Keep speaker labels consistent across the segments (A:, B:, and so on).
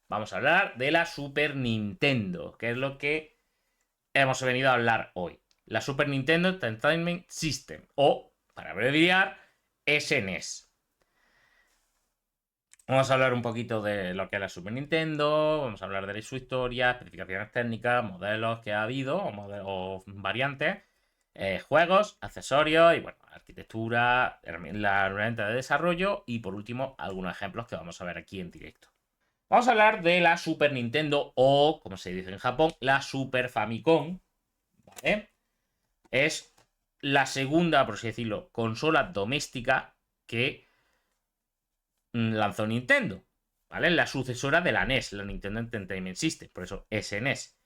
A: Vamos a hablar de la Super Nintendo, que es lo que hemos venido a hablar hoy. La Super Nintendo Entertainment System, o, para abreviar, SNES. Vamos a hablar un poquito de lo que es la Super Nintendo, vamos a hablar de su historia, especificaciones técnicas, modelos que ha habido, o variantes, juegos, accesorios y, bueno, arquitectura, la herramienta de desarrollo y, por último, algunos ejemplos que vamos a ver aquí en directo. Vamos a hablar de la Super Nintendo o, como se dice en Japón, la Super Famicom, ¿vale? Es la segunda, por así decirlo, consola doméstica que lanzó Nintendo, ¿vale? La sucesora de la NES, la Nintendo Entertainment System, por eso SNES.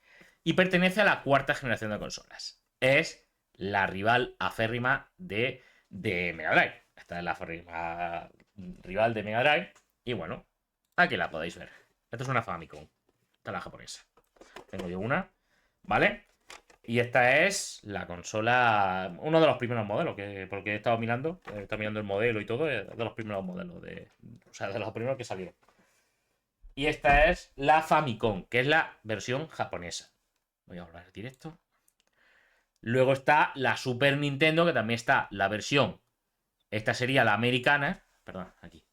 A: Y pertenece a la cuarta generación de consolas. Es la rival aférrima de Mega Drive. Esta es la aférrima rival de Mega Drive. Y bueno, aquí la podéis ver. Esta es una Famicom. Esta es la japonesa. Tengo yo una, ¿vale? Y esta es la consola, uno de los primeros modelos, porque he estado mirando el modelo y todo, es de los primeros modelos, o sea, de los primeros que salieron. Y esta es la Famicom, que es la versión japonesa. Voy a volver al directo. Luego está la Super Nintendo, que también está la versión. Esta sería la americana. Perdón, aquí.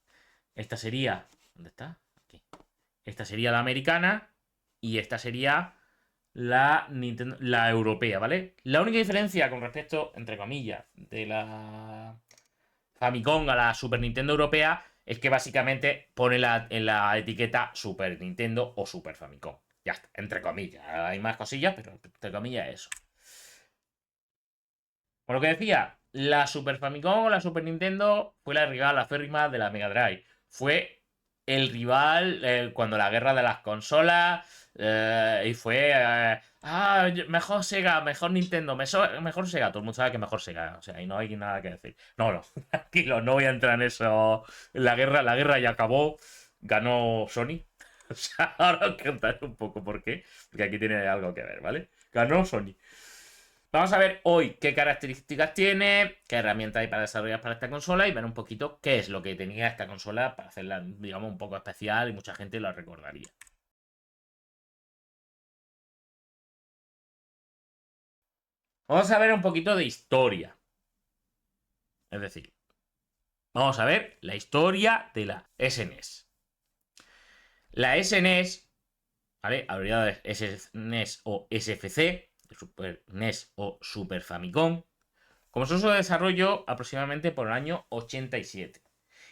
A: Esta sería. ¿Dónde está? Aquí. Esta sería la americana. Y esta sería la Nintendo, la europea, ¿vale? La única diferencia con respecto, entre comillas, de la Famicom a la Super Nintendo europea es que básicamente pone en la etiqueta Super Nintendo o Super Famicom. Ya está, entre comillas. Hay más cosillas, pero entre comillas eso. Por lo que decía, la Super Famicom o la Super Nintendo fue la rival aférrima de la Mega Drive. Fue el rival cuando la guerra de las consolas y fue... mejor Sega, mejor Nintendo, mejor Sega. Todo el mundo sabe que mejor Sega. O sea, ahí no hay nada que decir. No, no, tranquilo, no voy a entrar en eso. La guerra ya acabó. Ganó Sony. O sea, ahora os contaré un poco por qué. Porque aquí tiene algo que ver, ¿vale? Ganó Sony. Vamos a ver hoy qué características tiene, qué herramientas hay para desarrollar para esta consola y ver un poquito qué es lo que tenía esta consola para hacerla, digamos, un poco especial y mucha gente la recordaría. Vamos a ver un poquito de historia. Es decir, vamos a ver la historia de la SNES. La SNES, ¿vale? Abreviado es SNES o SFC, Super NES o Super Famicom, comenzó su desarrollo aproximadamente por el año 87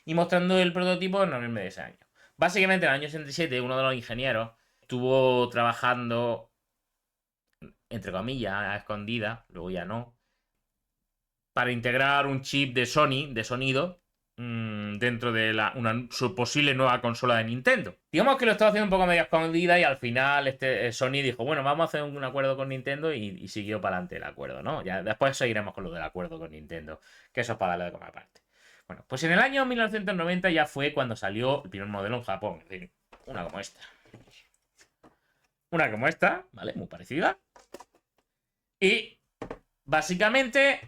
A: y mostrando el prototipo en noviembre de ese año. Básicamente en el año 87 uno de los ingenieros estuvo trabajando, entre comillas, a escondida, luego ya no, para integrar un chip de Sony, de sonido, dentro de su posible nueva consola de Nintendo. Digamos que lo estaba haciendo un poco medio escondida y al final Sony dijo, bueno, vamos a hacer un acuerdo con Nintendo y siguió para adelante el acuerdo, ¿no? Ya después seguiremos con lo del acuerdo con Nintendo, que eso es para darle de comer aparte. Bueno, pues en el año 1990 ya fue cuando salió el primer modelo en Japón, es decir, una como esta. Una como esta, ¿vale? Muy parecida. Y básicamente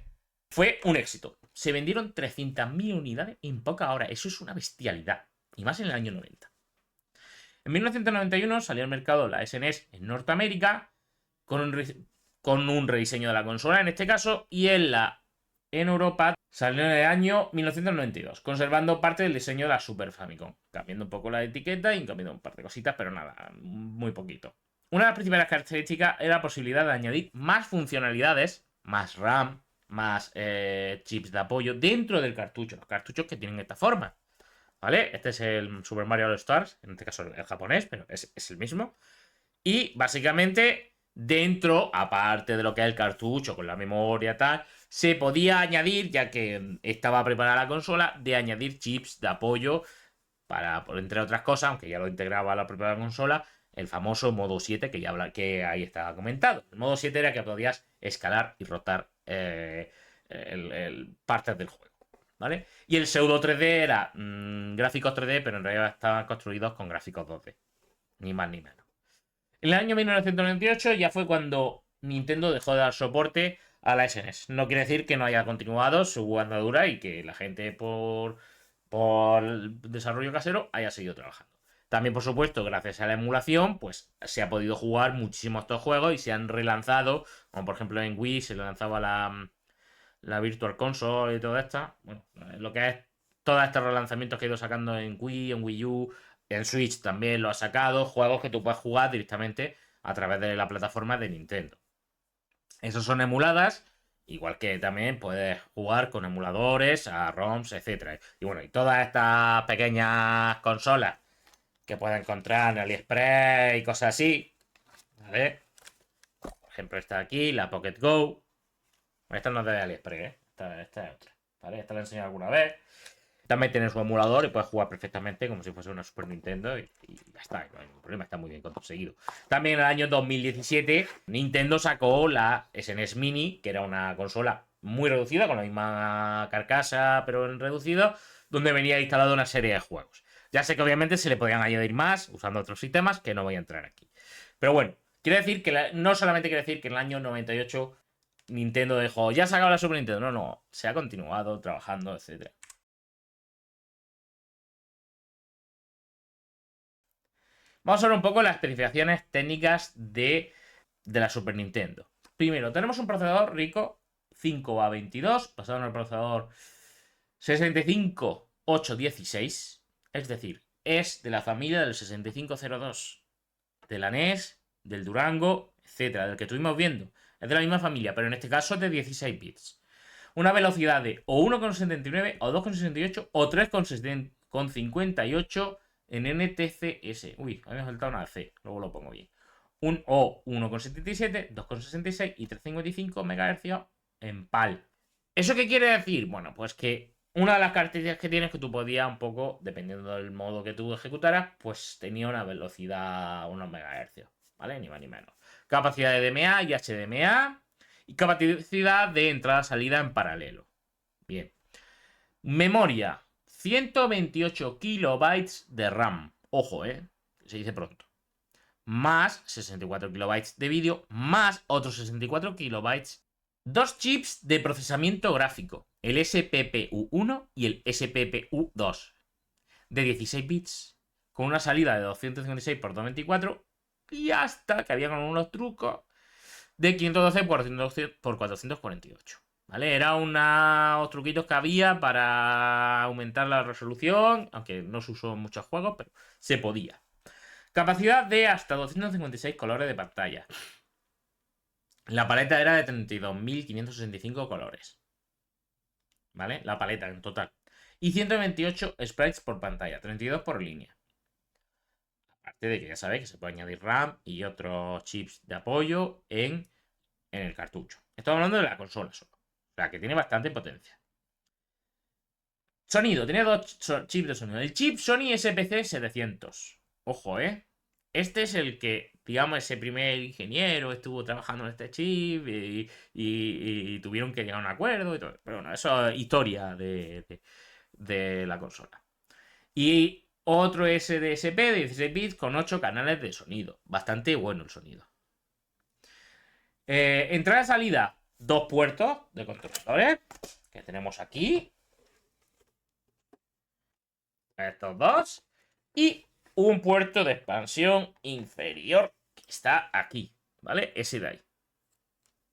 A: fue un éxito. Se vendieron 300.000 unidades en pocas horas. Eso es una bestialidad. Y más en el año 90. En 1991 salió al mercado la SNES en Norteamérica con un rediseño de la consola en este caso y en Europa salió en el año 1992, conservando parte del diseño de la Super Famicom, cambiando un poco la etiqueta y cambiando un par de cositas, pero nada, muy poquito. Una de las principales características era la posibilidad de añadir más funcionalidades, más RAM, más chips de apoyo dentro del cartucho, los cartuchos que tienen esta forma. ¿Vale? Este es el Super Mario All Stars, en este caso el japonés, pero es el mismo. Y básicamente, dentro, aparte de lo que es el cartucho con la memoria tal, se podía añadir, ya que estaba preparada la consola, de añadir chips de apoyo para, entre otras cosas, aunque ya lo integraba la propia consola, el famoso modo 7 que ahí estaba comentado. El modo 7 era que podías escalar y rotar partes del juego. ¿Vale? Y el pseudo 3D era gráficos 3D, pero en realidad estaban construidos con gráficos 2D. Ni más ni menos. En el año 1998 ya fue cuando Nintendo dejó de dar soporte a la SNES. No quiere decir que no haya continuado su andadura y que la gente por desarrollo casero haya seguido trabajando. También, por supuesto, gracias a la emulación, pues se ha podido jugar muchísimos estos juegos y se han relanzado, como por ejemplo en Wii se lanzaba la Virtual Console y todo esto. Bueno, lo que es todos estos relanzamientos que he ido sacando en Wii, en Wii U, en Switch también lo ha sacado, juegos que tú puedes jugar directamente a través de la plataforma de Nintendo. Esos son emuladas, igual que también puedes jugar con emuladores, a ROMs, etc. Y bueno, y todas estas pequeñas consolas que puedes encontrar en AliExpress y cosas así, ¿vale? Por ejemplo, esta de aquí, la Pocket Go. Esta no es de AliExpress, ¿eh? Esta es otra, ¿vale? Esta la he enseñado alguna vez. También tiene su emulador y puedes jugar perfectamente como si fuese una Super Nintendo y ya está, no hay ningún problema, está muy bien conseguido. También en el año 2017 Nintendo sacó la SNES Mini, que era una consola muy reducida, con la misma carcasa, pero en reducido, donde venía instalado una serie de juegos. Ya sé que obviamente se le podían añadir más usando otros sistemas, que no voy a entrar aquí. Pero bueno, quiere decir que no solamente quiere decir que en el año 98 Nintendo dejó, ya ha sacado la Super Nintendo, no, se ha continuado trabajando, etcétera. Vamos a ver un poco las especificaciones técnicas de la Super Nintendo. Primero, tenemos un procesador rico 5A22, basado en el procesador 65816, es decir, es de la familia del 6502, de la NES, del Durango, etcétera, del que estuvimos viendo. Es de la misma familia, pero en este caso es de 16 bits. Una velocidad de o 1,79 o 2,68 o 3,58 en NTCS. Uy, a mí me ha faltado una C, luego lo pongo bien. Un O 1,77, 2,66 y 3,55 MHz en PAL. ¿Eso qué quiere decir? Bueno, pues que una de las características que tiene es que tú podías un poco, dependiendo del modo que tú ejecutaras, pues tenía una velocidad, unos megahercios, ¿vale? Ni más ni menos. Capacidad de DMA y HDMA y capacidad de entrada-salida en paralelo. Bien. Memoria, 128 kilobytes de RAM. Ojo, se dice pronto. Más 64 kilobytes de vídeo, más otros 64 kilobytes. Dos chips de procesamiento gráfico, el SPPU1 y el SPPU2, de 16 bits, con una salida de 256 por 224 y hasta que había con unos trucos de 512 por 448. ¿Vale? Era unos truquitos que había para aumentar la resolución, aunque no se usó en muchos juegos, pero se podía. Capacidad de hasta 256 colores de pantalla. La paleta era de 32.565 colores. ¿Vale? La paleta en total. Y 128 sprites por pantalla, 32 por línea. Aparte de que ya sabéis que se puede añadir RAM y otros chips de apoyo en el cartucho. Estoy hablando de la consola solo. O sea, que tiene bastante potencia. Sonido. Tiene dos chips de sonido. El chip Sony SPC 700. Ojo, Este es el que, digamos, ese primer ingeniero estuvo trabajando en este chip y tuvieron que llegar a un acuerdo y todo. Pero bueno, eso es historia de la consola. Y otro SDSP de 16 bits con 8 canales de sonido. Bastante bueno el sonido. Entrada y salida. Dos puertos de controladores que tenemos aquí. Estos dos. Y un puerto de expansión inferior que está aquí, ¿vale? Ese de ahí.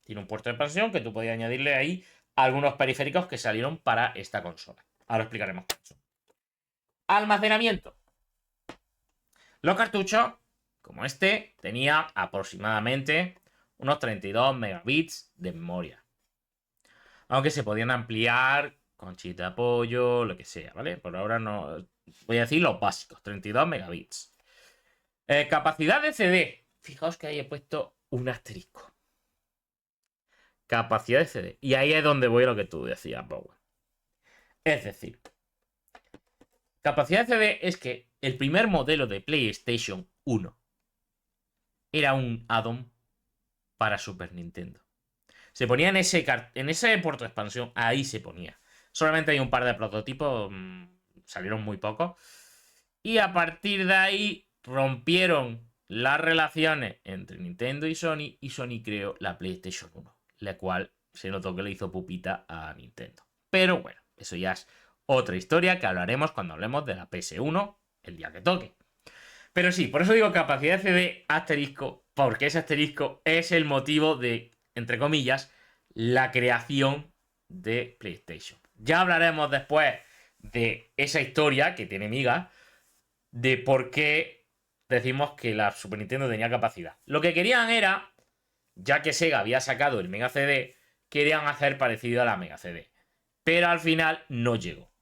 A: Tiene un puerto de expansión que tú podías añadirle ahí algunos periféricos que salieron para esta consola. Ahora explicaremos eso. Almacenamiento. Los cartuchos, como este, tenía aproximadamente unos 32 megabits de memoria. Aunque se podían ampliar con chip de apoyo, lo que sea, ¿vale? Por ahora no. Voy a decir los básicos, 32 megabits. Capacidad de CD. Fijaos que ahí he puesto un asterisco. Capacidad de CD. Y ahí es donde voy a lo que tú decías, Power. Es decir, capacidad de CD es que el primer modelo de PlayStation 1 era un add-on para Super Nintendo. Se ponía en ese puerto de expansión, ahí se ponía. Solamente hay un par de prototipos, salieron muy pocos. Y a partir de ahí rompieron las relaciones entre Nintendo y Sony creó la PlayStation 1, la cual se notó que le hizo pupita a Nintendo. Pero bueno, eso ya es otra historia que hablaremos cuando hablemos de la PS1 el día que toque. Pero sí, por eso digo capacidad CD asterisco, porque ese asterisco es el motivo de, entre comillas, la creación de PlayStation. Ya hablaremos después de esa historia que tiene miga, de por qué decimos que la Super Nintendo tenía capacidad. Lo que querían era, ya que Sega había sacado el Mega CD, querían hacer parecido a la Mega CD. Pero al final no llegó.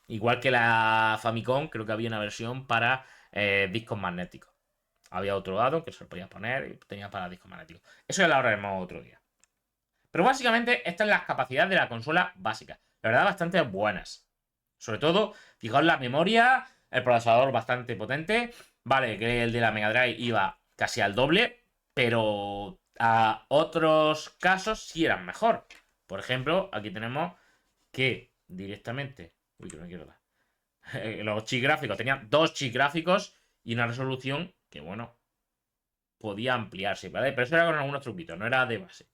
A: Igual que la Famicom, creo que había una versión para discos magnéticos. Había otro lado que se lo podías poner y tenía para discos magnéticos. Eso ya lo hablaremos otro día. Pero básicamente estas son las capacidades de la consola básica. La verdad, bastante buenas. Sobre todo, fijaos la memoria, el procesador bastante potente. Vale, que el de la Mega Drive iba casi al doble, pero a otros casos sí eran mejor. Por ejemplo, aquí tenemos que directamente... Uy, que no quiero dar. Los chips gráficos tenían 2 chips gráficos y una resolución que, bueno, podía ampliarse, ¿vale? Pero eso era con algunos truquitos, no era de base.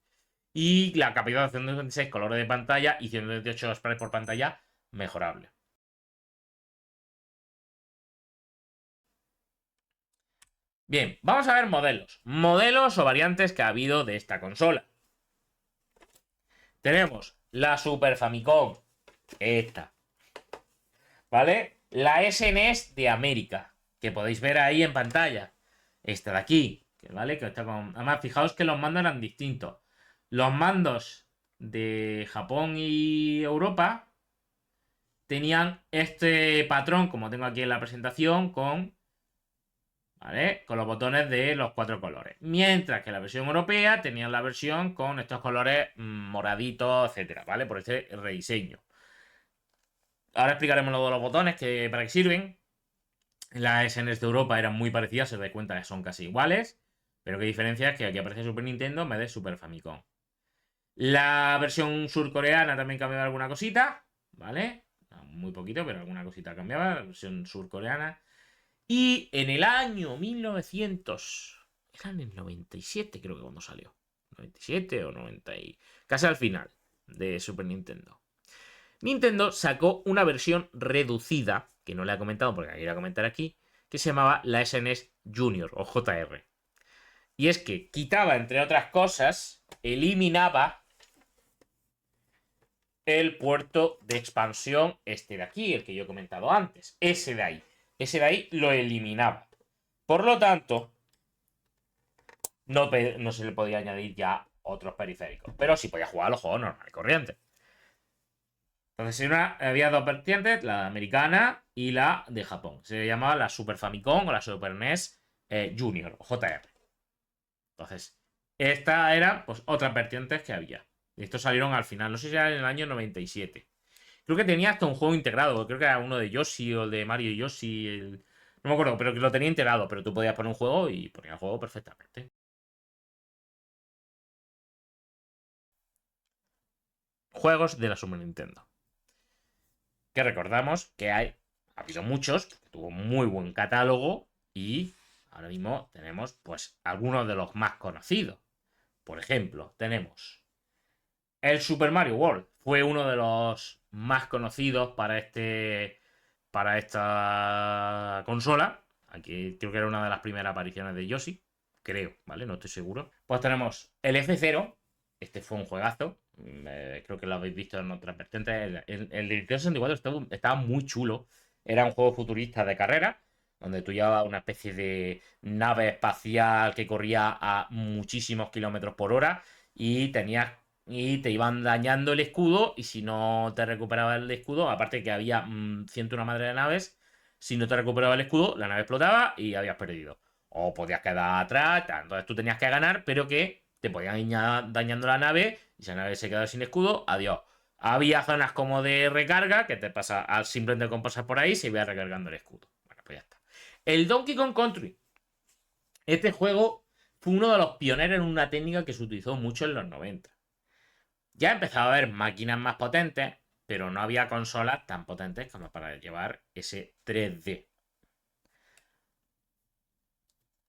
A: Y la capacidad de 126 colores de pantalla y 128 sprites por pantalla mejorable. Bien, vamos a ver modelos. Modelos o variantes que ha habido de esta consola. Tenemos la Super Famicom, esta, ¿vale? La SNES de América, que podéis ver ahí en pantalla. Esta de aquí, ¿vale? Que está con... Además, fijaos que los mandos eran distintos. Los mandos de Japón y Europa tenían este patrón, como tengo aquí en la presentación, ¿vale? Con los botones de los 4 colores. Mientras que la versión europea tenía la versión con estos colores moraditos, etcétera, ¿vale? Por este rediseño. Ahora explicaremos lo de los botones, para qué sirven. Las SNES de Europa eran muy parecidas, se da cuenta que son casi iguales. Pero qué diferencia es que aquí aparece Super Nintendo en vez de Super Famicom. La versión surcoreana también cambiaba alguna cosita, ¿vale? Muy poquito, pero alguna cosita cambiaba, la versión surcoreana. Y en el año 1900, era en el 97 creo que cuando salió. 97 o 90 y... casi al final de Super Nintendo. Nintendo sacó una versión reducida, que no le he comentado porque la quería comentar aquí, que se llamaba la SNES Junior o JR. Y es que quitaba, entre otras cosas, eliminaba el puerto de expansión este de aquí, el que yo he comentado antes, ese de ahí. Ese de ahí lo eliminaba. Por lo tanto, no se le podía añadir ya otros periféricos. Pero sí podía jugar a los juegos normales y corrientes. Entonces había dos vertientes, la americana y la de Japón. Se llamaba la Super Famicom o la Super NES Junior, o JR. Entonces, esta era pues otras vertientes que había. Y estos salieron al final, no sé si era en el año 97. Creo que tenía hasta un juego integrado. Creo que era uno de Yoshi o el de Mario y Yoshi. No me acuerdo, pero que lo tenía integrado. Pero tú podías poner un juego y ponía el juego perfectamente. Juegos de la Super Nintendo. Que recordamos que ha habido muchos, que tuvo muy buen catálogo y ahora mismo tenemos pues algunos de los más conocidos. Por ejemplo, tenemos el Super Mario World. Fue uno de los más conocidos para esta consola. Aquí creo que era una de las primeras apariciones de Yoshi. Creo, ¿vale? No estoy seguro. Pues tenemos el F0. Este fue un juegazo. Creo que lo habéis visto en otras vertientes. El de Nintendo 64 estaba muy chulo. Era un juego futurista de carrera, donde tú llevabas una especie de nave espacial que corría a muchísimos kilómetros por hora y te iban dañando el escudo, y si no te recuperaba el escudo, aparte que había ciento una madre de naves, si no te recuperaba el escudo, la nave explotaba y habías perdido. O podías quedar atrás, entonces tú tenías que ganar, pero que te podían ir dañando la nave y si la nave se quedaba sin escudo, adiós. Había zonas como de recarga que te pasa al simplemente con pasar por ahí se iba recargando el escudo. Bueno, pues ya está. El Donkey Kong Country. Este juego fue uno de los pioneros en una técnica que se utilizó mucho en los 90. Ya empezaba a haber máquinas más potentes, pero no había consolas tan potentes como para llevar ese 3D.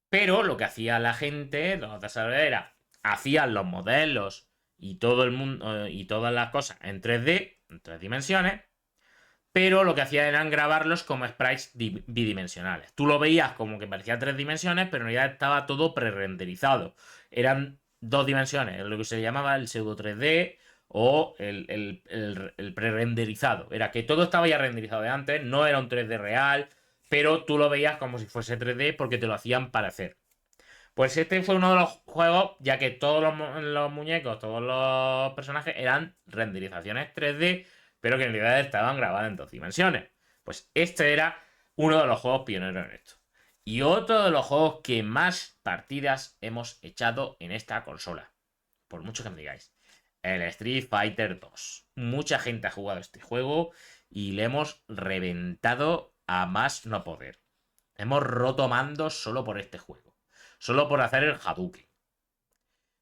A: Pero lo que hacía la gente, los desarrolladores, era hacían los modelos y todo el mundo y todas las cosas en 3D, en 3 dimensiones, pero lo que hacía eran grabarlos como sprites bidimensionales. Tú lo veías como que parecía 3 dimensiones, pero en realidad estaba todo pre-renderizado. Eran 2 dimensiones, lo que se llamaba el pseudo 3D o el pre-renderizado. Era que todo estaba ya renderizado de antes, no era un 3D real, pero tú lo veías como si fuese 3D porque te lo hacían parecer. Pues este fue uno de los juegos, ya que todos los muñecos, todos los personajes eran renderizaciones 3D, pero que en realidad estaban grabadas en 2 dimensiones. Pues este era uno de los juegos pioneros en esto. Y otro de los juegos que más partidas hemos echado en esta consola. Por mucho que me digáis. El Street Fighter 2. Mucha gente ha jugado este juego y le hemos reventado a más no poder. Hemos roto mandos solo por este juego. Solo por hacer el Hadouken.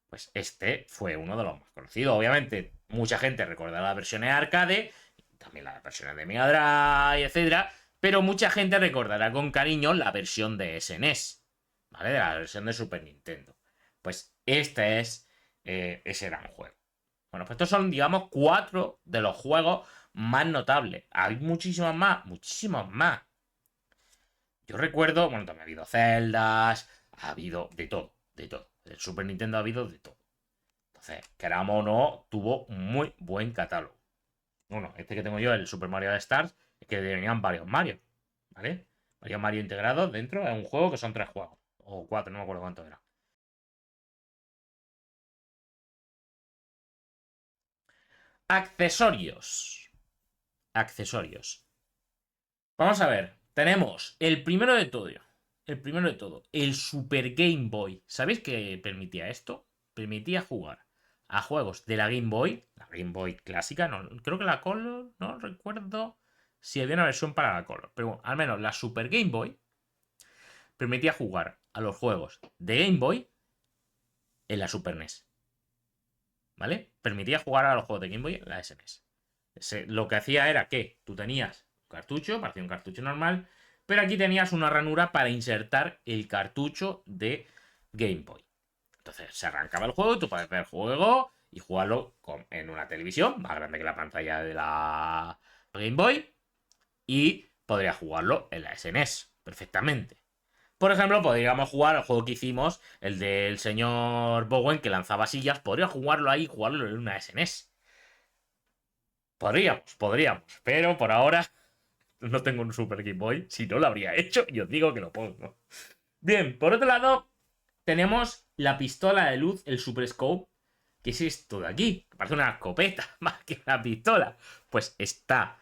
A: Pues este fue uno de los más conocidos. Obviamente, mucha gente recordará las versiones arcade, también las versiones de Mega Drive, etcétera, pero mucha gente recordará con cariño la versión de SNES, ¿vale? De la versión de Super Nintendo. Pues este es ese gran juego. Bueno, pues estos son, digamos, 4 de los juegos más notables. Hay muchísimos más, muchísimos más. Yo recuerdo, bueno, también ha habido Zeldas, ha habido de todo, de todo. El Super Nintendo ha habido de todo. Entonces, queramos o no, tuvo un muy buen catálogo. Bueno, este que tengo yo, el Super Mario Stars, es que venían varios Mario, ¿vale? Varios Mario integrados dentro de un juego que son 3 juegos. O 4, no me acuerdo cuánto era. Accesorios. Accesorios. Vamos a ver. Tenemos el primero de todo. El primero de todo. El Super Game Boy. ¿Sabéis qué permitía esto? Permitía jugar a juegos de la Game Boy. La Game Boy clásica. No, creo que la Color. No recuerdo si había una versión para la Color. Pero bueno, al menos la Super Game Boy permitía jugar a los juegos de Game Boy en la Super NES. ¿Vale? Permitía jugar a los juegos de Game Boy en la SNES. Lo que hacía era que tú tenías un cartucho, parecía un cartucho normal, pero aquí tenías una ranura para insertar el cartucho de Game Boy. Entonces se arrancaba el juego y tú podías ver el juego y jugarlo en una televisión más grande que la pantalla de la Game Boy y podrías jugarlo en la SNES perfectamente. Por ejemplo, podríamos jugar el juego que hicimos, el del señor Bowen que lanzaba sillas. Podría jugarlo ahí, jugarlo en una SNES. Podríamos, pero por ahora no tengo un Super Game Boy. Si no lo habría hecho, y os digo que lo pongo. Bien, por otro lado, tenemos la pistola de luz, el Super Scope. ¿Qué es esto de aquí? Que parece una escopeta más que una pistola. Pues está.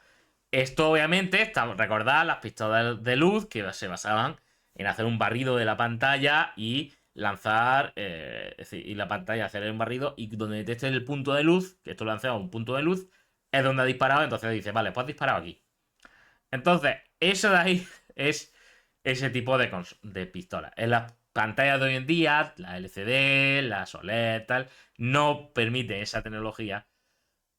A: Esto obviamente, recordad las pistolas de luz que se basaban en hacer un barrido de la pantalla y lanzar, es decir, y la pantalla hacer un barrido y donde detecte el punto de luz, que esto lo lanzaba un punto de luz, es donde ha disparado, entonces dice, vale, pues has disparado aquí. Entonces, eso de ahí es ese tipo de pistola. En las pantallas de hoy en día, la LCD, la OLED, tal, no permite esa tecnología,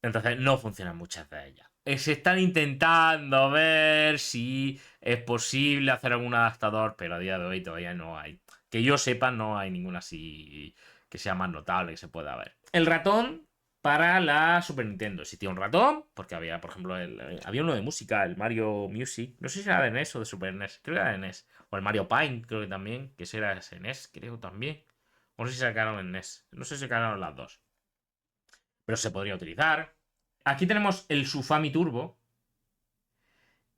A: entonces no funcionan muchas de ellas. Se están intentando ver si es posible hacer algún adaptador, pero a día de hoy todavía no hay. Que yo sepa, no hay ninguna así que sea más notable que se pueda ver. El ratón para la Super Nintendo. Existía un ratón, porque había, por ejemplo, había uno de música, el Mario Music. No sé si era de NES o de Super NES. Creo que era de NES. O el Mario Paint, creo que también. Que ese era ese NES, creo también. O no sé si sacaron en NES. No sé si sacaron las dos. Pero se podría utilizar. Aquí tenemos el Sufami Turbo.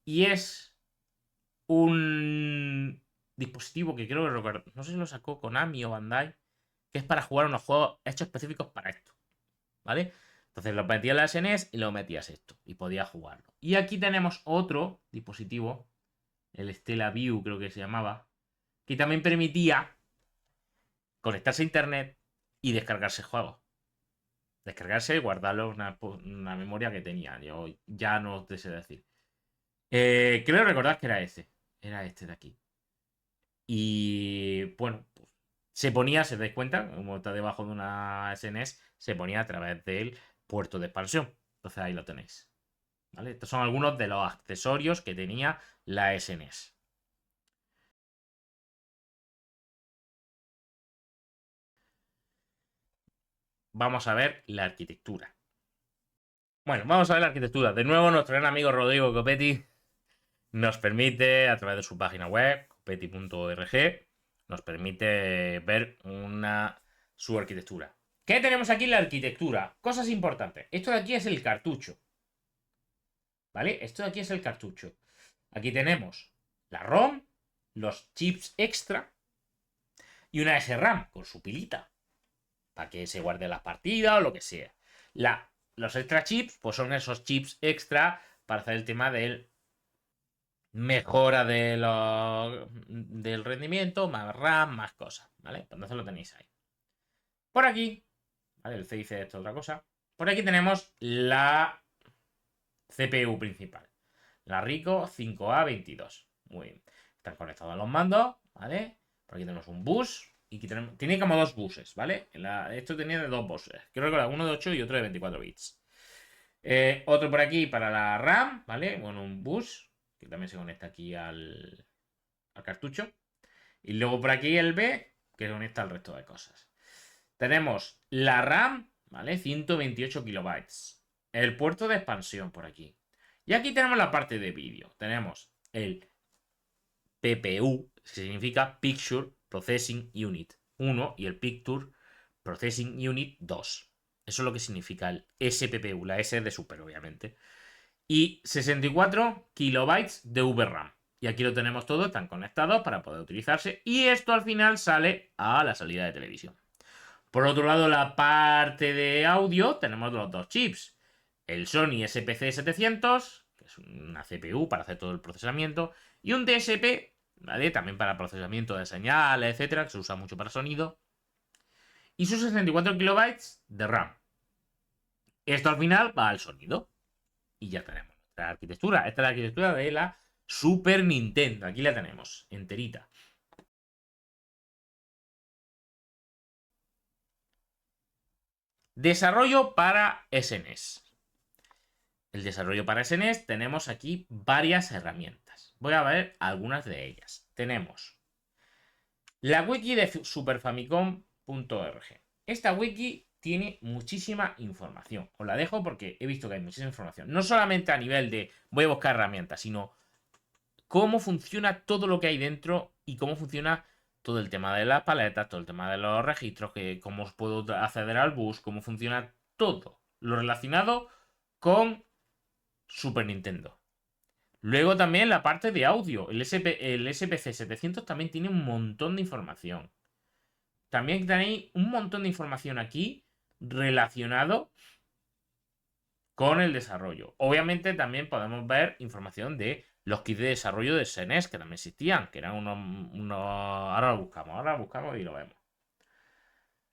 A: Y es un dispositivo que creo que recuerdo. No sé si lo sacó Konami o Bandai. Que es para jugar unos juegos hechos específicos para esto. ¿Vale? Entonces lo metías en la SNES y lo metías esto. Y podías jugarlo. Y aquí tenemos otro dispositivo. El Stella View creo que se llamaba. Que también permitía conectarse a internet y descargarse juegos. Descargarse y guardarlo en una memoria que tenía. Yo ya no te sé decir. Creo recordar que era ese. Era este de aquí. Y bueno, pues, se ponía, si os dais cuenta, como está debajo de una SNES, se ponía a través del puerto de expansión. Entonces ahí lo tenéis. ¿Vale? Estos son algunos de los accesorios que tenía la SNES. Vamos a ver la arquitectura. Bueno, vamos a ver la arquitectura. De nuevo, nuestro gran amigo Rodrigo Copetti nos permite, a través de su página web, copetti.org, nos permite ver su arquitectura. ¿Qué tenemos aquí en la arquitectura? Cosas importantes. Esto de aquí es el cartucho. ¿Vale? Esto de aquí es el cartucho. Aquí tenemos la ROM, los chips extra y una SRAM con su pilita. Para que se guarde las partidas o lo que sea. Los extra chips, pues son esos chips extra para hacer el tema del mejora del rendimiento, más RAM, más cosas, ¿vale? Pues entonces lo tenéis ahí. Por aquí, ¿vale? El C dice esto otra cosa. Por aquí tenemos la CPU principal. La Rico 5A22. Muy bien. Están conectados a los mandos, ¿vale? Por aquí tenemos un bus. Y aquí tiene como dos buses, ¿vale? Esto tenía de dos buses. Creo que era uno de 8 y otro de 24 bits. Otro por aquí para la RAM, ¿vale? Bueno, un bus que también se conecta aquí al cartucho. Y luego por aquí el B que conecta al resto de cosas. Tenemos la RAM, ¿vale? 128 kilobytes. El puerto de expansión por aquí. Y aquí tenemos la parte de vídeo. Tenemos el PPU, que significa Picture Processing Unit 1 y el Picture Processing Unit 2. Eso es lo que significa el SPPU, la S de Super, obviamente. Y 64 kilobytes de VRAM. Y aquí lo tenemos todo, están conectados para poder utilizarse. Y esto al final sale a la salida de televisión. Por otro lado, la parte de audio, tenemos los dos chips. El Sony SPC700, que es una CPU para hacer todo el procesamiento. Y un DSP, ¿vale? También para procesamiento de señales, etcétera, que se usa mucho para sonido. Y sus 64 kilobytes de RAM. Esto al final va al sonido. Y ya tenemos nuestra arquitectura. Esta es la arquitectura de la Super Nintendo. Aquí la tenemos, enterita. Desarrollo para SNES. El desarrollo para SNES tenemos aquí varias herramientas. Voy a ver algunas de ellas. Tenemos la wiki de superfamicom.org. Esta wiki tiene muchísima información. Os la dejo porque he visto que hay muchísima información. No solamente a nivel de voy a buscar herramientas, sino cómo funciona todo lo que hay dentro y cómo funciona todo el tema de las paletas, todo el tema de los registros, cómo os puedo acceder al bus, cómo funciona todo lo relacionado con Super Nintendo. Luego también la parte de audio. El SPC 700 también tiene un montón de información. También tenéis un montón de información aquí relacionado con el desarrollo. Obviamente también podemos ver información de los kits de desarrollo de SNES que también existían, que eran unos... Ahora lo buscamos y lo vemos.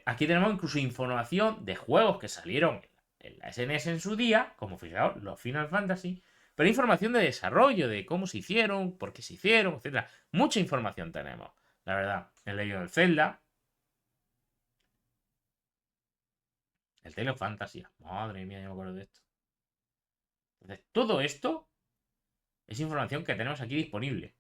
A: Aquí tenemos incluso información de juegos que salieron en la SNES en su día, como fijaos, los Final Fantasy, pero información de desarrollo, de cómo se hicieron, por qué se hicieron, etc. Mucha información tenemos, la verdad. He leído el Zelda, el Tale of Fantasy. Madre mía, yo me acuerdo de esto. Entonces, todo esto es información que tenemos aquí disponible.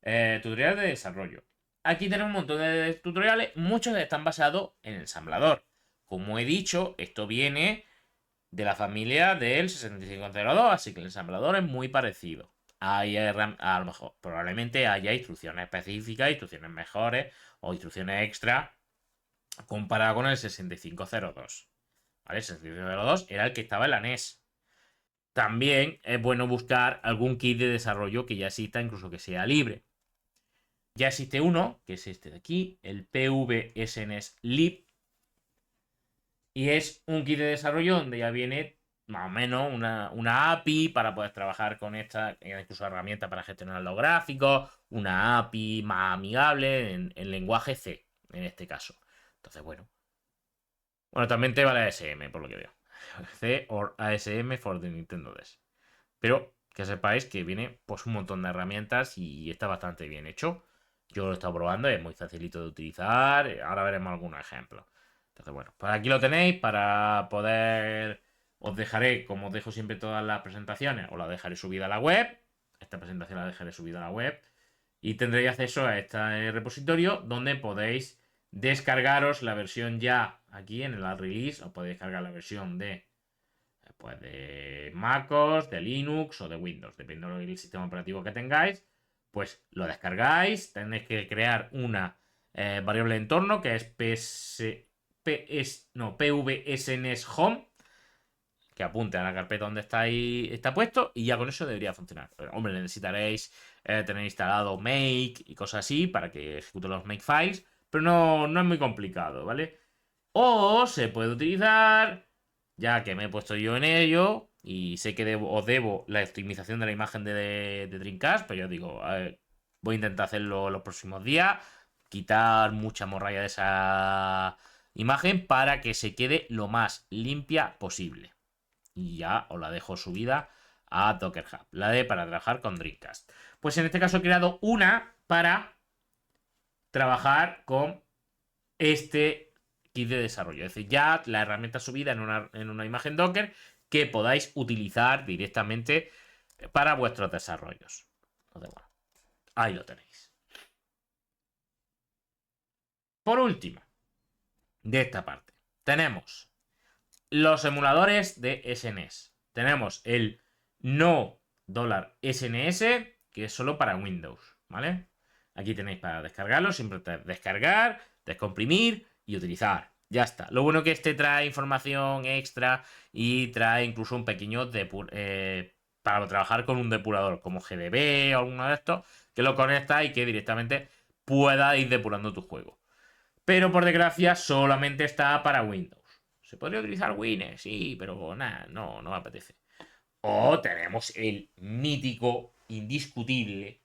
A: Tutoriales de desarrollo. Aquí tenemos un montón de tutoriales, muchos están basados en el ensamblador. Como he dicho, esto viene de la familia del 6502, así que el ensamblador es muy parecido. A lo mejor, probablemente haya instrucciones específicas, instrucciones mejores o instrucciones extra comparado con el 6502. ¿Vale? El 6502 era el que estaba en la NES. También es bueno buscar algún kit de desarrollo que ya exista, incluso que sea libre. Ya existe uno, que es este de aquí, el PVSNES Lib. Y es un kit de desarrollo donde ya viene más o menos una API para poder trabajar con esta, incluso herramientas para gestionar los gráficos, una API más amigable en lenguaje C, en este caso. Entonces, bueno. Bueno, también te vale ASM, por lo que veo. C o ASM for the Nintendo DS. Pero que sepáis que viene pues un montón de herramientas y está bastante bien hecho. Yo lo he estado probando, es muy facilito de utilizar. Ahora veremos algunos ejemplos. Entonces, bueno, pues aquí lo tenéis para poder... Os dejaré, como os dejo siempre todas las presentaciones, os la dejaré subida a la web. Esta presentación la dejaré subida a la web. Y tendréis acceso a este repositorio donde podéis descargaros la versión ya aquí en el release. Os podéis descargar la versión de pues de MacOS, de Linux o de Windows, dependiendo del sistema operativo que tengáis, pues lo descargáis, tenéis que crear una variable de entorno que es PVSNS Home, que apunte a la carpeta donde está puesto, y ya con eso debería funcionar. Pero, hombre, necesitaréis tener instalado make y cosas así para que ejecute los makefiles, pero no es muy complicado, ¿vale? O se puede utilizar, ya que me he puesto yo en ello, y sé que os debo la optimización de la imagen de Dreamcast, pero yo digo, a ver, voy a intentar hacerlo los próximos días, quitar mucha morralla de esa imagen para que se quede lo más limpia posible. Y ya os la dejo subida a Docker Hub, la de para trabajar con Dreamcast. Pues en este caso he creado una para trabajar con este kit de desarrollo. Es decir, ya la herramienta subida en una imagen Docker que podáis utilizar directamente para vuestros desarrollos. Entonces, bueno, ahí lo tenéis. Por último, de esta parte, tenemos los emuladores de SNS. Tenemos el no $SNS, que es solo para Windows, ¿vale? Aquí tenéis para descargarlo, siempre descargar, descomprimir y utilizar. Ya está. Lo bueno que este trae información extra y trae incluso un pequeño para trabajar con un depurador, como GDB o alguno de estos, que lo conecta y que directamente pueda ir depurando tu juego. Pero por desgracia solamente está para Windows. ¿Se podría utilizar Windows? Sí, pero nada, no me apetece. O tenemos el mítico, indiscutible,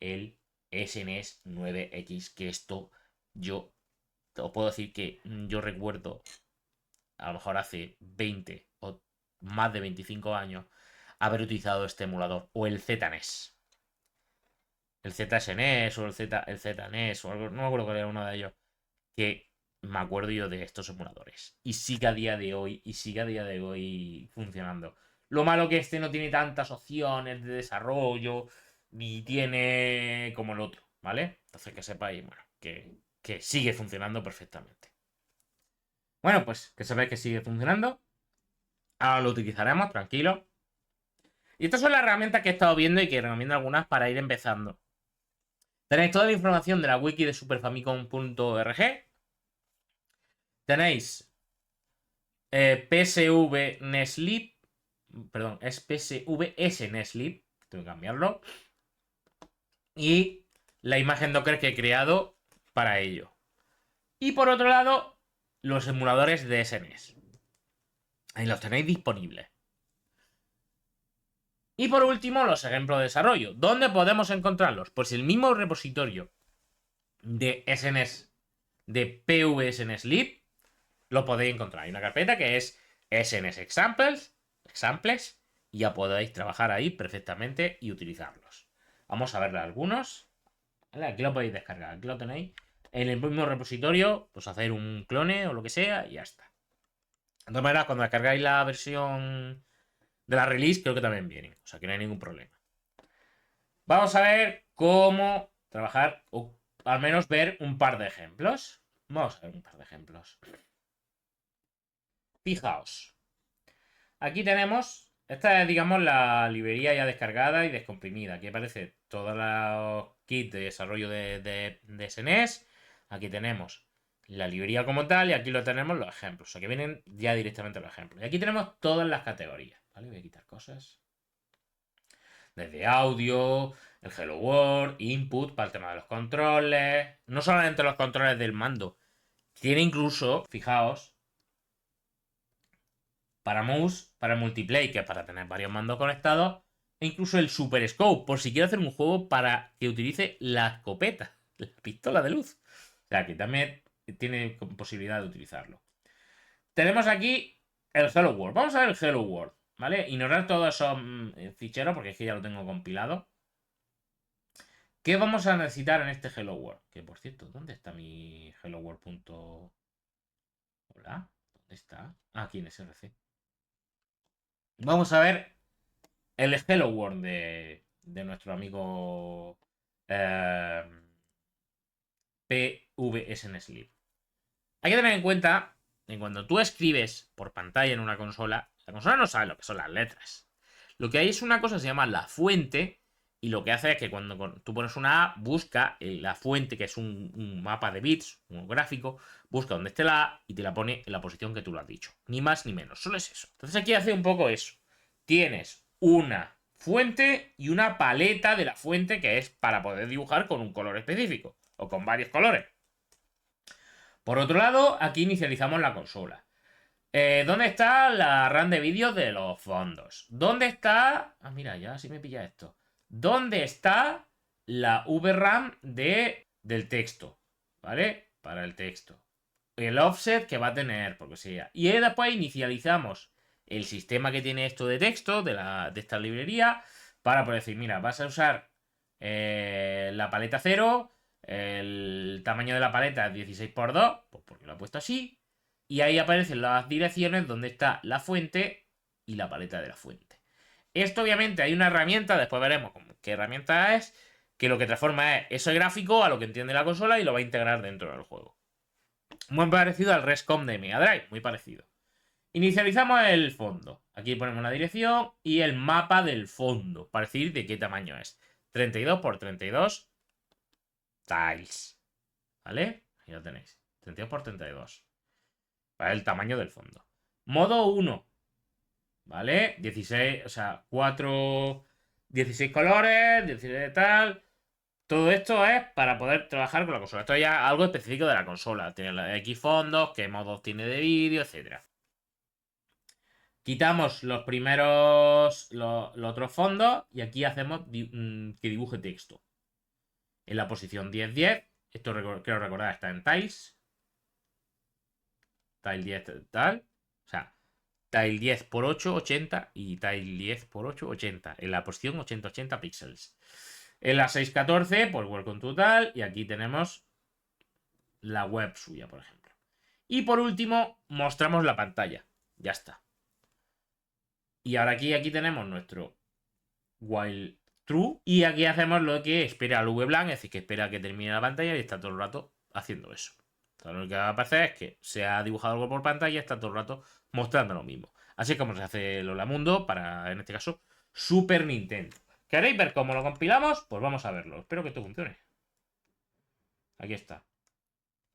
A: el SNES 9X, que esto yo os puedo decir que yo recuerdo, a lo mejor hace 20 o más de 25 años, haber utilizado este emulador, o el ZNES. El ZSNES o el ZNES o algo, no me acuerdo cuál era uno de ellos, que me acuerdo yo de estos emuladores. Y sigue a día de hoy funcionando. Lo malo que este no tiene tantas opciones de desarrollo, ni tiene como el otro, ¿vale? Entonces que sepáis, bueno, que sigue funcionando perfectamente. Bueno, pues que sepáis que sigue funcionando. Ahora lo utilizaremos, tranquilo. Y estas son las herramientas que he estado viendo y que recomiendo algunas para ir empezando. Tenéis toda la información de la wiki de superfamicom.org. Tenéis PSV Neslip. Perdón, es PSVS Neslip. Tengo que cambiarlo. Y la imagen Docker que he creado para ello. Y por otro lado, los emuladores de SNES. Ahí los tenéis disponibles. Y por último, los ejemplos de desarrollo. ¿Dónde podemos encontrarlos? Pues el mismo repositorio de SNES, de PVSNeslib, lo podéis encontrar. Hay una carpeta que es SNS Examples, y ya podéis trabajar ahí perfectamente y utilizarlos. Vamos a verle algunos. ¿Vale? Aquí lo podéis descargar, aquí lo tenéis. En el mismo repositorio, pues hacer un clone o lo que sea y ya está. De todas maneras, cuando descargáis la versión de la release, creo que también viene. O sea que no hay ningún problema. Vamos a ver cómo trabajar, o al menos ver un par de ejemplos. Vamos a ver un par de ejemplos. Fijaos. Aquí tenemos, esta es, digamos, la librería ya descargada y descomprimida. Aquí aparece todos los kits de desarrollo de SNES. Aquí tenemos la librería como tal y aquí lo tenemos los ejemplos. O sea que vienen ya directamente los ejemplos. Y aquí tenemos todas las categorías. ¿Vale? Voy a quitar cosas. Desde audio, el Hello World, input para el tema de los controles. No solamente los controles del mando. Tiene incluso, fijaos, para mouse, para multiplay, que es para tener varios mandos conectados, e incluso el Super Scope, por si quiero hacer un juego para que utilice la escopeta, la pistola de luz. O sea, que también tiene posibilidad de utilizarlo. Tenemos aquí el Hello World. Vamos a ver el Hello World, ¿vale? Ignorar todos esos ficheros porque es que ya lo tengo compilado. ¿Qué vamos a necesitar en este Hello World? Que por cierto, ¿dónde está mi Hello World? Hola, ¿dónde está? Ah, aquí en SRC. Vamos a ver el Hello World de nuestro amigo PVSNeslib. Hay que tener en cuenta que cuando tú escribes por pantalla en una consola, La consola no sabe lo que son las letras. Lo que hay es una cosa que se llama la fuente. Y lo que hace es que cuando tú pones una A, busca la fuente, que es un mapa de bits, un gráfico, busca donde esté la A y te la pone en la posición que tú lo has dicho. Ni más ni menos, solo es eso. Entonces aquí hace un poco eso. Tienes una fuente y una paleta de la fuente que es para poder dibujar con un color específico o con varios colores. Por otro lado, aquí inicializamos la consola. ¿Dónde está la RAM de vídeo de los fondos? ¿Dónde está? Ah, mira, ya sí me pilla esto. ¿Dónde está la VRAM del texto? ¿Vale? Para el texto. El offset que va a tener, porque sea. Y después inicializamos el sistema que tiene esto de texto de esta librería para poder decir, mira, vas a usar la paleta 0, el tamaño de la paleta es 16x2, pues porque lo he puesto así. Y ahí aparecen las direcciones donde está la fuente y la paleta de la fuente. Esto obviamente hay una herramienta, después veremos qué herramienta es, que lo que transforma es ese gráfico a lo que entiende la consola y lo va a integrar dentro del juego. Muy parecido al RESCOM de Mega Drive, muy parecido. Inicializamos el fondo. Aquí ponemos la dirección y el mapa del fondo, para decir de qué tamaño es. 32 por 32 tiles. ¿Vale? Ahí lo tenéis. 32 por 32. Para el tamaño del fondo. Modo 1. ¿Vale? 16, o sea, 16 colores, 16 de tal. Todo esto es para poder trabajar con la consola. Esto es ya algo específico de la consola. Tiene los X fondos, qué modos tiene de vídeo, etc. Quitamos los primeros, los otros fondos y aquí hacemos que dibuje texto. En la posición 10-10, esto quiero recordar, está en tiles. Tile 10, tal. O sea, tile 10 por 8, 80 y tile 10 por 8, 80. En la posición 80-80 píxeles. En la 614, pues welcome to tal. Y aquí tenemos la web suya, por ejemplo. Y por último, mostramos la pantalla. Ya está. Y ahora aquí tenemos nuestro while true. Y aquí hacemos lo que espera el VBlank, es decir, que espera que termine la pantalla y está todo el rato haciendo eso. Entonces, lo que va a pasar es que se ha dibujado algo por pantalla y está todo el rato mostrando lo mismo. Así es como se hace el Hola Mundo para, en este caso, Super Nintendo. ¿Queréis ver cómo lo compilamos? Pues vamos a verlo. Espero que esto funcione. Aquí está.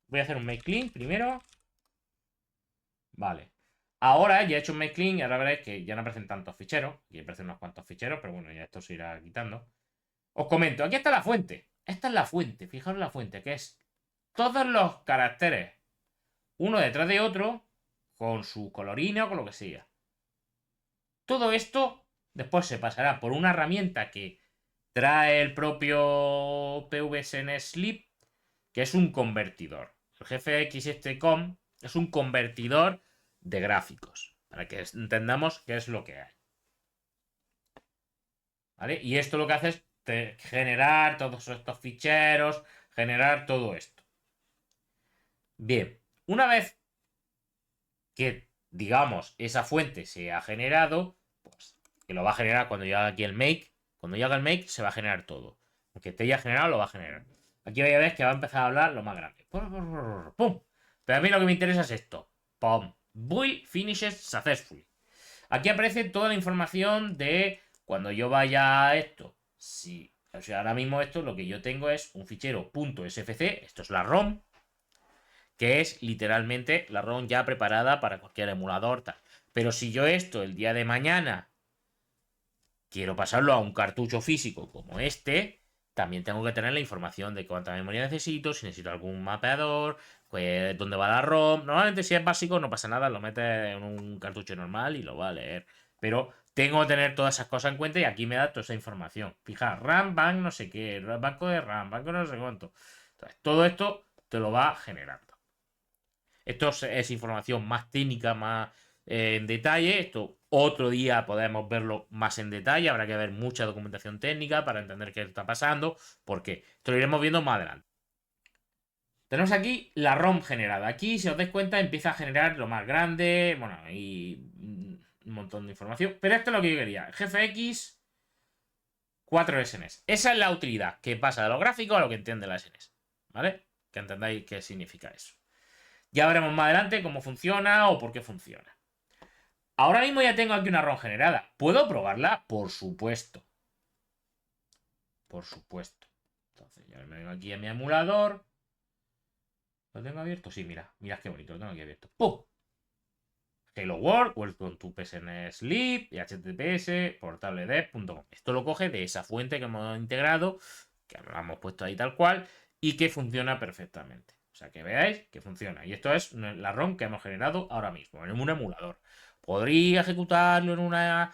A: Voy a hacer un make clean primero. Vale. Ahora ya he hecho un make clean y ahora veréis que ya no aparecen tantos ficheros. Aquí aparecen unos cuantos ficheros, pero bueno, ya esto se irá quitando. Os comento, aquí está la fuente. Esta es la fuente, fijaros la fuente, que es todos los caracteres, uno detrás de otro, con su colorina o con lo que sea. Todo esto después se pasará por una herramienta que trae el propio PVSN Sleep, que es un convertidor. El GFX es un convertidor de gráficos, para que entendamos qué es lo que hay. ¿Vale? Y esto lo que hace es generar todos estos ficheros, generar todo esto. Bien, una vez que, digamos, esa fuente se ha generado, pues que lo va a generar cuando yo haga aquí el make. Cuando yo haga el make, se va a generar todo. Aunque esté ya generado, lo va a generar. Aquí vais a ver que va a empezar a hablar lo más grande. ¡Pum! Pero a mí lo que me interesa es esto. ¡Pum! Build finishes successfully. Aquí aparece toda la información de cuando yo vaya a esto. Sí. O sea, ahora mismo esto lo que yo tengo es un fichero .sfc. Esto es la ROM. Que es literalmente la ROM ya preparada para cualquier emulador. Tal. Pero si yo esto el día de mañana quiero pasarlo a un cartucho físico como este, también tengo que tener la información de cuánta memoria necesito, si necesito algún mapeador, pues dónde va la ROM. Normalmente si es básico no pasa nada, lo metes en un cartucho normal y lo va a leer. Pero tengo que tener todas esas cosas en cuenta y aquí me da toda esa información. Fija, RAM, bank no sé qué, banco de RAM, banco no sé cuánto. Entonces, todo esto te lo va generando. Esto es información más técnica, más en detalle. Esto otro día podemos verlo más en detalle. Habrá que ver mucha documentación técnica para entender qué está pasando. Porque esto lo iremos viendo más adelante. Tenemos aquí la ROM generada. Aquí, si os dais cuenta, empieza a generar lo más grande. Bueno, y un montón de información. Pero esto es lo que yo quería. GFX 4 SNES. Esa es la utilidad que pasa de los gráficos a lo que entiende la SNES. ¿Vale? Que entendáis qué significa eso. Ya veremos más adelante cómo funciona o por qué funciona. Ahora mismo ya tengo aquí una ROM generada. ¿Puedo probarla? Por supuesto. Por supuesto. Entonces ya me vengo aquí a mi emulador. ¿Lo tengo abierto? Sí, mira. Mira qué bonito. Lo tengo aquí abierto. ¡Pum! Hello World, Welcome to PSN Sleep y HTTPS portabledev.com. Esto lo coge de esa fuente que hemos integrado, que lo hemos puesto ahí tal cual y que funciona perfectamente. O sea, que veáis que funciona. Y esto es la ROM que hemos generado ahora mismo, en un emulador. ¿Podría ejecutarlo en una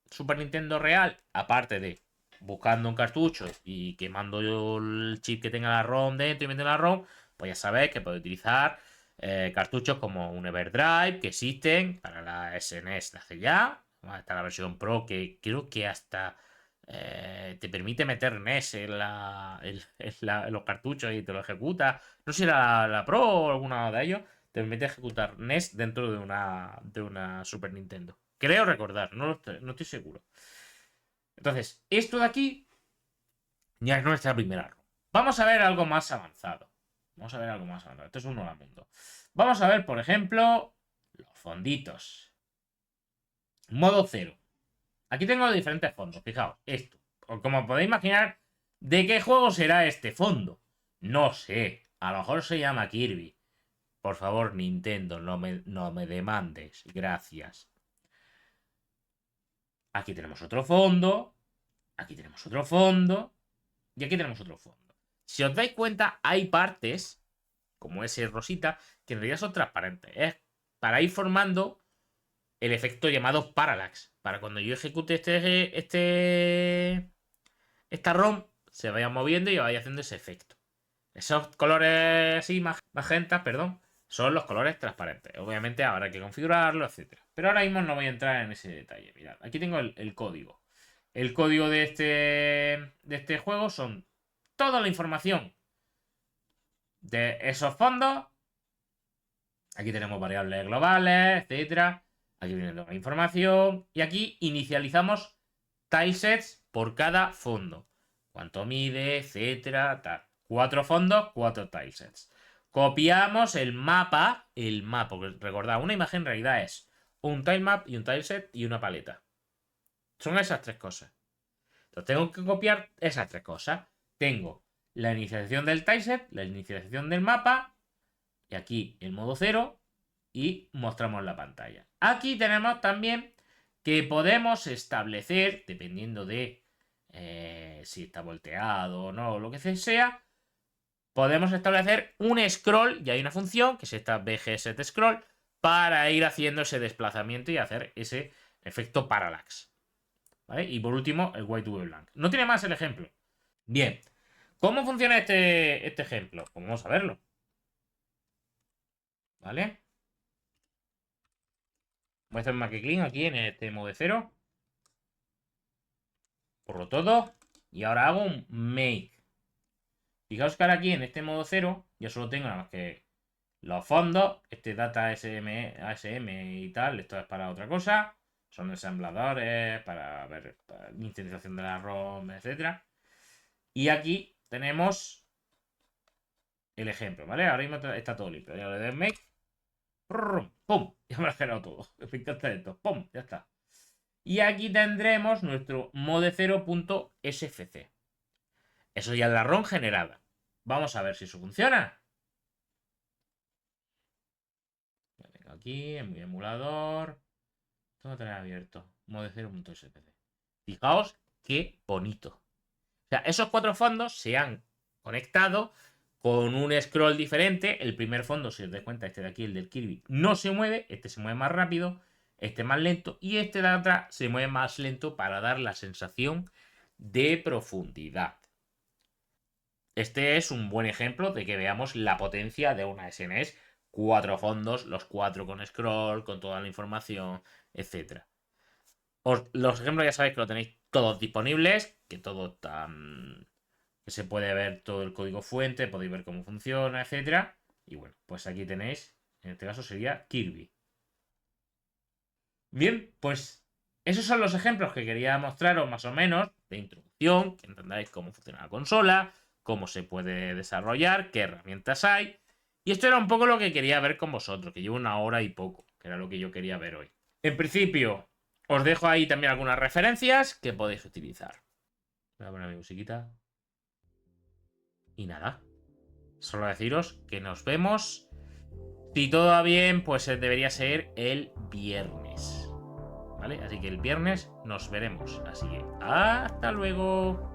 A: Super Nintendo real? Aparte de buscando un cartucho y quemando yo el chip que tenga la ROM dentro y metiendo la ROM, pues ya sabéis que podéis utilizar cartuchos como un Everdrive que existen para la SNES de hace ya. Está la versión Pro que creo que hasta te permite meter NES en los cartuchos y te lo ejecuta. No sé si era la Pro o alguna de ellos. Te permite ejecutar NES dentro de una Super Nintendo. Creo recordar, no estoy seguro. Entonces, esto de aquí ya es nuestra primera ROM. Vamos a ver algo más avanzado. Vamos a ver algo más avanzado. Esto es un nuevo mundo. Vamos a ver, por ejemplo, los fonditos. Modo 0. Aquí tengo diferentes fondos. Fijaos, esto. Como podéis imaginar, ¿de qué juego será este fondo? No sé. A lo mejor se llama Kirby. Por favor, Nintendo, no me demandes. Gracias. Aquí tenemos otro fondo. Aquí tenemos otro fondo. Y aquí tenemos otro fondo. Si os dais cuenta, hay partes, como ese rosita, que en realidad son transparentes. Es para ir formando el efecto llamado parallax. Para cuando yo ejecute esta ROM, se vaya moviendo y vaya haciendo ese efecto. Esos colores así, magentas, perdón, son los colores transparentes. Obviamente habrá que configurarlo, etc. Pero ahora mismo no voy a entrar en ese detalle. Mirad, aquí tengo el código. El código de este juego son toda la información de esos fondos. Aquí tenemos variables globales, etcétera. Aquí viene toda la información. Y aquí inicializamos tilesets por cada fondo. Cuánto mide, etcétera, tal. 4 fondos, 4 tilesets. Copiamos el mapa, porque recordad, una imagen en realidad es un tilemap y un tileset y una paleta. Son esas tres cosas. Entonces tengo que copiar esas tres cosas. Tengo la inicialización del tileset, la inicialización del mapa, y aquí el modo 0, y mostramos la pantalla. Aquí tenemos también que podemos establecer, dependiendo de si está volteado o no, o lo que sea, podemos establecer un scroll, y hay una función que es esta bgset-scroll, para ir haciendo ese desplazamiento y hacer ese efecto parallax. ¿Vale? Y por último, el white to blank. No tiene más el ejemplo. Bien. ¿Cómo funciona este ejemplo? Pues vamos a verlo. ¿Vale? Voy a hacer un make clean aquí en este modo 0. Borro todo. Y ahora hago un make. Fijaos que ahora aquí en este modo 0 yo solo tengo nada más que los fondos. Este data ASM y tal. Esto es para otra cosa. Son ensambladores para ver la inicialización de la ROM, etc. Y aquí tenemos el ejemplo, ¿vale? Ahora mismo está todo limpio. Ya le doy make. ¡Pum! Ya me lo ha generado todo. Me encanta esto. ¡Pum! Ya está. Y aquí tendremos nuestro mode0.sfc. Eso ya es la ROM generada. Vamos a ver si eso funciona. Vengo aquí, en mi emulador. Tengo que tener abierto. Mode0.sfc. Fijaos qué bonito. O sea, esos 4 fondos se han conectado con un scroll diferente. El primer fondo, si os dais cuenta, este de aquí, el del Kirby, no se mueve. Este se mueve más rápido. Este más lento. Y este de atrás se mueve más lento para dar la sensación de profundidad. Este es un buen ejemplo de que veamos la potencia de una SNES. 4 fondos, los 4 con scroll, con toda la información, etc. Los ejemplos ya sabéis que lo tenéis todos disponibles, que todo está... que se puede ver todo el código fuente, podéis ver cómo funciona, etc. Y bueno, pues aquí tenéis, en este caso sería Kirby. Bien, pues esos son los ejemplos que quería mostraros más o menos de introducción, que entendáis cómo funciona la consola, cómo se puede desarrollar, qué herramientas hay. Y esto era un poco lo que quería ver con vosotros, que llevo una hora y poco, que era lo que yo quería ver hoy. En principio, os dejo ahí también algunas referencias que podéis utilizar. Voy a poner mi musiquita. Y nada. Solo deciros que nos vemos. Si todo va bien, pues debería ser el viernes. ¿Vale? Así que el viernes nos veremos. Así que hasta luego.